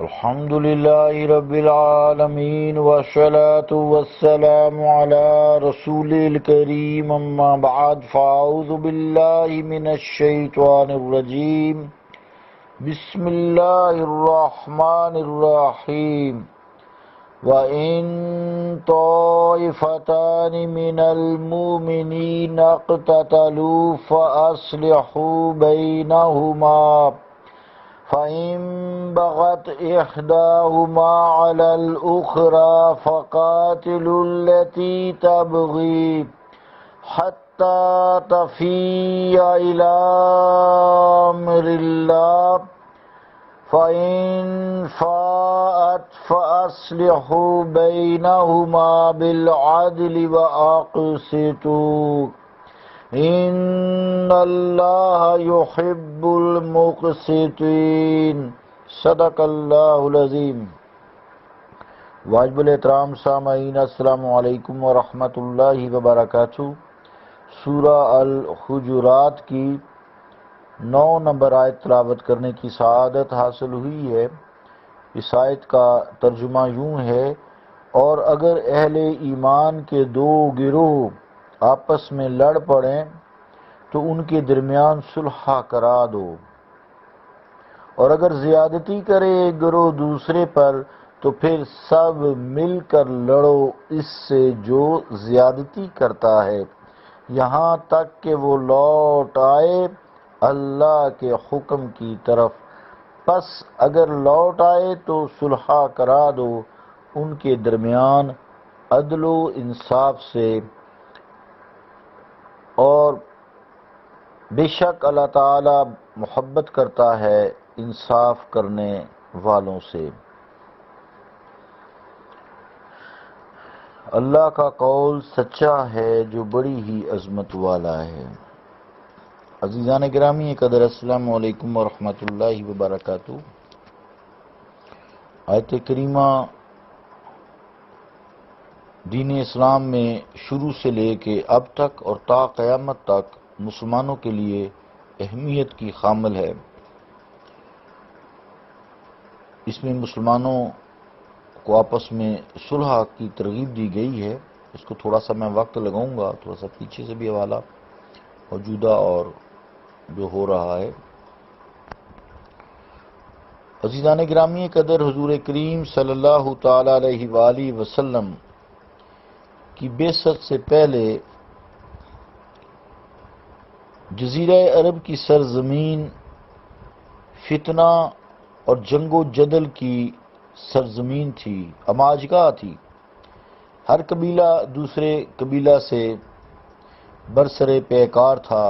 الحمد لله رب العالمين والصلاة والسلام على رسول الكريم أما بعد فأعوذ بالله من الشيطان الرجيم بسم الله الرحمن الرحيم وَإِن طَائِفَتَانِ مِنَ الْمُؤْمِنِينَ اقْتَتَلُوا فَأَصْلِحُوا بَيْنَهُمَا فَإِن بَغَتْ إِحْدَاهُمَا عَلَى الْأُخْرَى فَقَاتِلُوا الَّتِي تَبْغِي حَتَّى تَفِيءَ إِلَى أَمْرِ اللَّهِ فَإِن فَاءَتْ فَأَصْلِحُوا بَيْنَهُمَا بِالْعَدْلِ وَأَقْسِطُوا إِنَّ اللَّهَ يُحِبُّ الْمُقْسِطِينَ صدق اللہ العظیم۔ واجب الاحترام سامعین، السلام علیکم ورحمۃ اللہ وبرکاتہ۔ سورہ الحجرات کی 9 نمبر آیت تلاوت کرنے کی سعادت حاصل ہوئی ہے۔ اس آیت کا ترجمہ یوں ہے: اور اگر اہل ایمان کے 2 گروہ آپس میں لڑ پڑیں تو ان کے درمیان صلح کرا دو، اور اگر زیادتی کرے ایک گروہ دوسرے پر تو پھر سب مل کر لڑو اس سے جو زیادتی کرتا ہے، یہاں تک کہ وہ لوٹ آئے اللہ کے حکم کی طرف۔ پس اگر لوٹ آئے تو صلح کرا دو ان کے درمیان عدل و انصاف سے، اور بے شک اللہ تعالی محبت کرتا ہے انصاف کرنے والوں سے۔ اللہ کا قول سچا ہے جو بڑی ہی عظمت والا ہے۔ عزیزان گرامی قدر، السلام علیکم ورحمۃ اللہ وبرکاتہ۔ آیت کریمہ دین اسلام میں شروع سے لے کے اب تک اور تا قیامت تک مسلمانوں کے لیے اہمیت کی حامل ہے۔ اس میں مسلمانوں کو آپس میں صلح کی ترغیب دی گئی ہے۔ اس کو تھوڑا سا میں وقت لگاؤں گا، تھوڑا سا پیچھے سے بھی حوالہ موجودہ اور جو ہو رہا ہے۔ عزیزان گرامی قدر، حضور کریم صلی اللہ تعالی علیہ وآلہ وسلم کی بعثت سے پہلے جزیرہ عرب کی سرزمین فتنہ اور جنگ و جدل کی سرزمین تھی، اماجگاہ تھی۔ ہر قبیلہ دوسرے قبیلہ سے برسر پیکار تھا،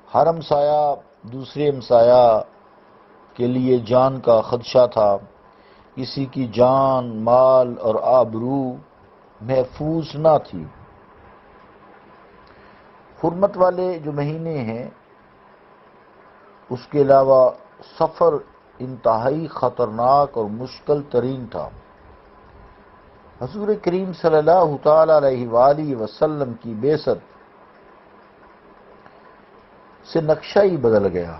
ہر ہمسایہ دوسرے ہمسایہ کے لیے جان کا خدشہ تھا، کسی کی جان، مال اور آبرو محفوظ نہ تھی۔ حرمت والے جو مہینے ہیں اس کے علاوہ سفر انتہائی خطرناک اور مشکل ترین تھا۔ حضور کریم صلی اللہ تعالی علیہ وآلہ وسلم کی بعثت سے نقشہ ہی بدل گیا،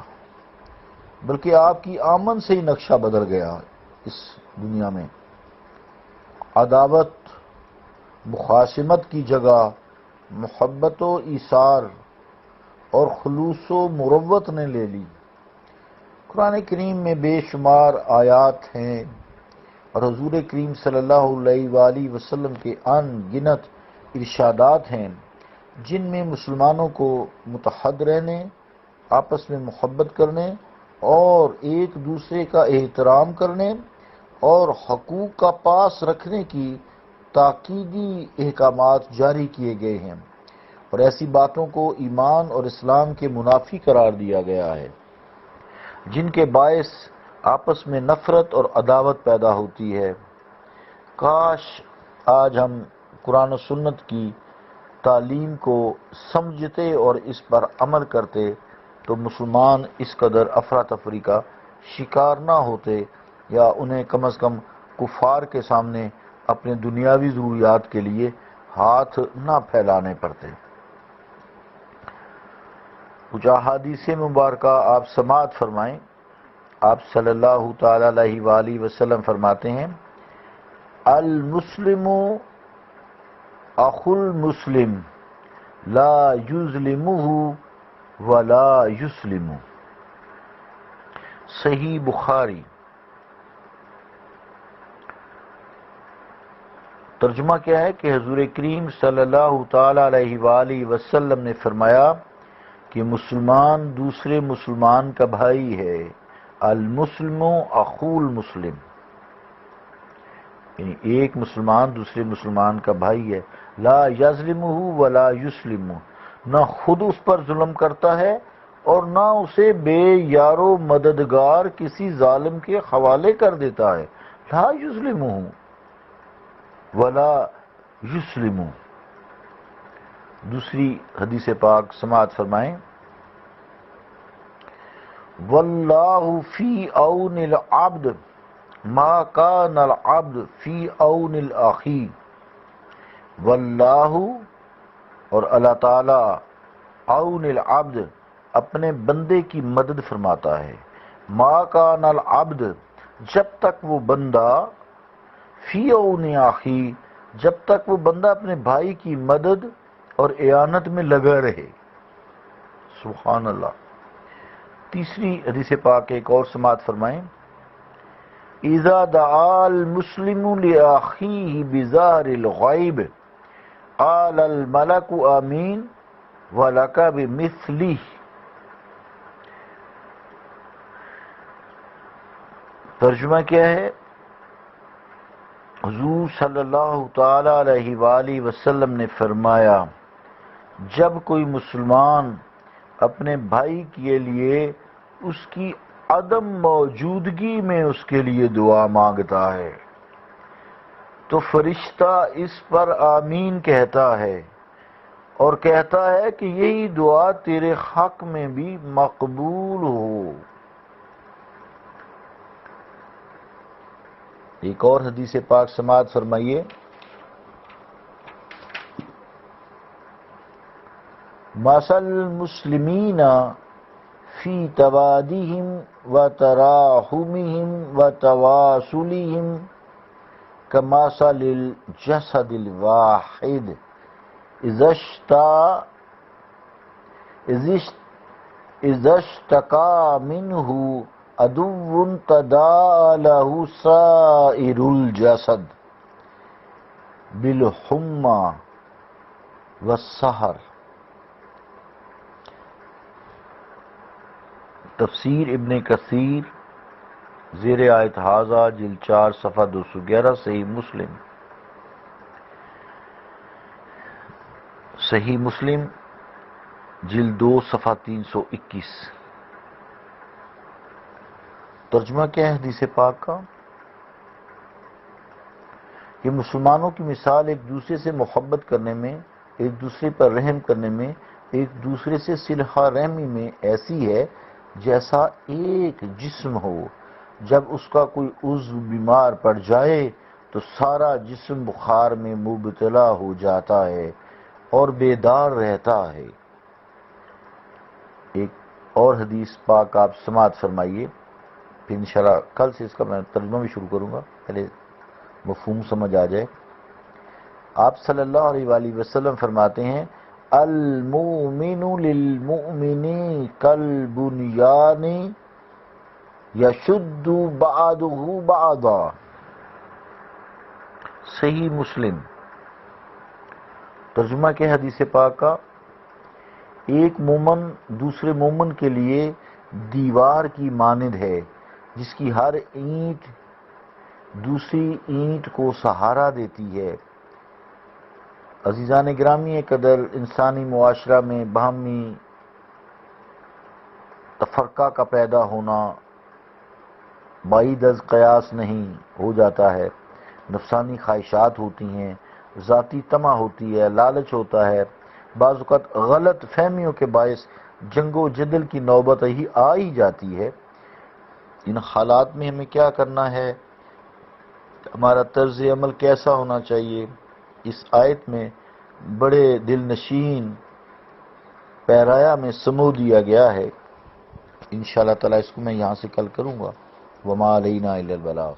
بلکہ آپ کی آمد سے ہی نقشہ بدل گیا۔ اس دنیا میں عداوت مخاصمت کی جگہ محبت و ایثار اور خلوص و مروت نے لے لی۔ قرآن کریم میں بے شمار آیات ہیں اور حضور کریم صلی اللہ علیہ وآلہ وسلم کے ان گنت ارشادات ہیں جن میں مسلمانوں کو متحد رہنے، آپس میں محبت کرنے اور ایک دوسرے کا احترام کرنے اور حقوق کا پاس رکھنے کی تاکیدی احکامات جاری کیے گئے ہیں، اور ایسی باتوں کو ایمان اور اسلام کے منافی قرار دیا گیا ہے جن کے باعث آپس میں نفرت اور عداوت پیدا ہوتی ہے۔ کاش آج ہم قرآن و سنت کی تعلیم کو سمجھتے اور اس پر عمل کرتے تو مسلمان اس قدر افراتفری کا شکار نہ ہوتے، یا انہیں کم از کم کفار کے سامنے اپنے دنیاوی ضروریات کے لیے ہاتھ نہ پھیلانے پڑتے۔ کچھ احادیث مبارکہ آپ سماعت فرمائیں۔ آپ صلی اللہ تعالی علیہ وآلہ وسلم فرماتے ہیں المسلم اخو المسلم لا یظلمہ ولا یسلم. صحیح بخاری. ترجمہ کیا ہے کہ حضور کریم صلی اللہ تعالی علیہ وآلہ وسلم نے فرمایا کہ مسلمان دوسرے مسلمان کا بھائی ہے. المسلم اخو المسلم، یعنی ایک مسلمان دوسرے مسلمان کا بھائی ہے. لا یظلمہ ولا یسلم، نہ خود اس پر ظلم کرتا ہے اور نہ اسے بے یار و مددگار کسی ظالم کے حوالے کر دیتا ہے. لا یظلمہ ولا یسلم. دوسری حدیث پاک سماعت فرمائیں. واللہ فی عون العبد ما کان العبد فی عون الاخی. واللہ، اور اللہ تعالی، عون العبد، اپنے بندے کی مدد فرماتا ہے. ما کان العبد، جب تک وہ بندہ، فی عون اخی، جب تک وہ بندہ اپنے بھائی کی مدد اور اعانت میں لگا رہے. سبحان اللہ. تیسری حدیث پاک ایک اور سماعت فرمائیں. اذا دعا المسلم لاخیہ بظاہر الغیب قال الملک آمین ولک بمثلہ. ترجمہ کیا ہے؟ حضور صلی اللہ تعالی علیہ وآلہ وسلم نے فرمایا جب کوئی مسلمان اپنے بھائی کے لیے اس کی عدم موجودگی میں اس کے لیے دعا مانگتا ہے تو فرشتہ اس پر آمین کہتا ہے اور کہتا ہے کہ یہی دعا تیرے حق میں بھی مقبول ہو. ایک اور حدیث پاک سماعت فرمائیے. مثل المسلمین فی توادہم و تراحمہم و تواصلہم کمثل الجسد الواحد اذا اشتکا منہ عدو تداعی لہ سائر الجسد بالحمى والسہر. تفسیر ابن کثیر زیر آیت ھذا جلد 4 صفحہ 211. صحیح مسلم. صحیح مسلم جلد 2 صفحہ 321. ترجمہ کیا ہے حدیث پاک کا؟ کہ مسلمانوں کی مثال ایک دوسرے سے محبت کرنے میں، ایک دوسرے پر رحم کرنے میں، ایک دوسرے سے صلح رحمی میں ایسی ہے جیسا ایک جسم ہو. جب اس کا کوئی عضو بیمار پڑ جائے تو سارا جسم بخار میں مبتلا ہو جاتا ہے اور بیدار رہتا ہے. ایک اور حدیث پاک آپ سماعت فرمائیے، پھر انشاءاللہ کل سے اس کا میں ترجمہ بھی شروع کروں گا، پہلے مفہوم سمجھ آ جائے. آپ صلی اللہ علیہ وآلہ وسلم فرماتے ہیں المؤمن للمؤمن کالبنیان یشد بعضہ بعضا. صحیح مسلم. ترجمہ کیا حدیث پاک کا؟ ایک مومن دوسرے مومن کے لیے دیوار کی مانند ہے جس کی ہر اینٹ دوسری اینٹ کو سہارا دیتی ہے. عزیزان گرامی قدر، انسانی معاشرہ میں باہمی تفرقہ کا پیدا ہونا بعید از قیاس نہیں ہو جاتا ہے. نفسانی خواہشات ہوتی ہیں، ذاتی طمع ہوتی ہے، لالچ ہوتا ہے، بعض اوقات غلط فہمیوں کے باعث جنگ و جدل کی نوبت ہی آ ہی جاتی ہے. ان حالات میں ہمیں کیا کرنا ہے، ہمارا طرز عمل کیسا ہونا چاہیے؟ اس آیت میں بڑے دل نشین پیرایا میں سمو دیا گیا ہے. انشاءاللہ تعالی اس کو میں یہاں سے کل کروں گا. وما علینا الا البلاغ.